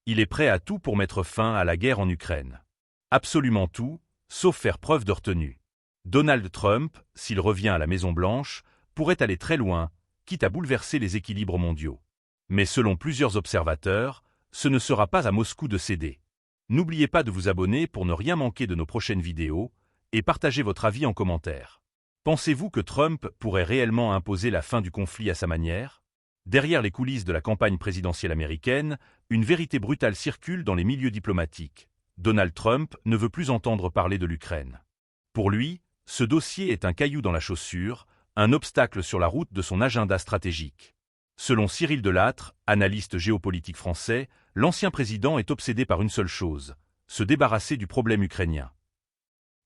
Il est prêt à tout pour mettre fin à la guerre en Ukraine. Absolument tout, sauf faire preuve de retenue. Donald Trump, s'il revient à la Maison-Blanche, pourrait aller très loin, quitte à bouleverser les équilibres mondiaux. Mais selon plusieurs observateurs, ce ne sera pas à Moscou de céder. N'oubliez pas de vous abonner pour ne rien manquer de nos prochaines vidéos, et partagez votre avis en commentaire. Pensez-vous que Trump pourrait réellement imposer la fin du conflit à sa manière? Derrière les coulisses de la campagne présidentielle américaine, une vérité brutale circule dans les milieux diplomatiques. Donald Trump ne veut plus entendre parler de l'Ukraine. Pour lui, ce dossier est un caillou dans la chaussure, un obstacle sur la route de son agenda stratégique. Selon Cyril Delattre, analyste géopolitique français, l'ancien président est obsédé par une seule chose, se débarrasser du problème ukrainien.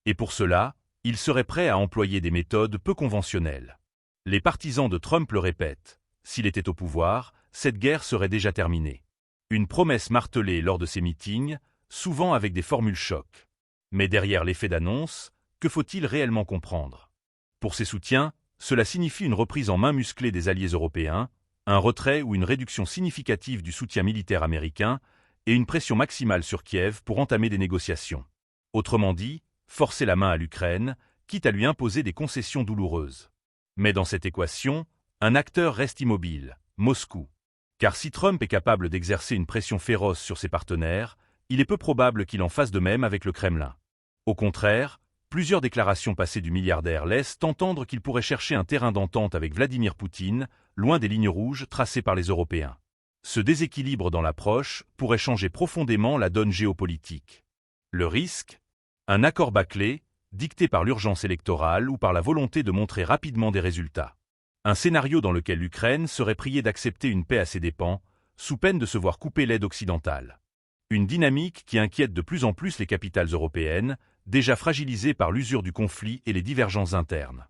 Et pour cela, il serait prêt à employer des méthodes peu conventionnelles. Les partisans de Trump le répètent, s'il était au pouvoir, cette guerre serait déjà terminée. Une promesse martelée lors de ses meetings, souvent avec des formules choc. Mais derrière l'effet d'annonce, que faut-il réellement comprendre? Pour ses soutiens, cela signifie une reprise en main musclée des alliés européens, un retrait ou une réduction significative du soutien militaire américain et une pression maximale sur Kiev pour entamer des négociations. Autrement dit, forcer la main à l'Ukraine, quitte à lui imposer des concessions douloureuses. Mais dans cette équation, un acteur reste immobile, Moscou. Car si Trump est capable d'exercer une pression féroce sur ses partenaires, il est peu probable qu'il en fasse de même avec le Kremlin. Au contraire, plusieurs déclarations passées du milliardaire laissent entendre qu'il pourrait chercher un terrain d'entente avec Vladimir Poutine, loin des lignes rouges tracées par les Européens. Ce déséquilibre dans l'approche pourrait changer profondément la donne géopolitique. Le risque? Un accord bâclé, dicté par l'urgence électorale ou par la volonté de montrer rapidement des résultats. Un scénario dans lequel l'Ukraine serait priée d'accepter une paix à ses dépens, sous peine de se voir couper l'aide occidentale. Une dynamique qui inquiète de plus en plus les capitales européennes, déjà fragilisées par l'usure du conflit et les divergences internes.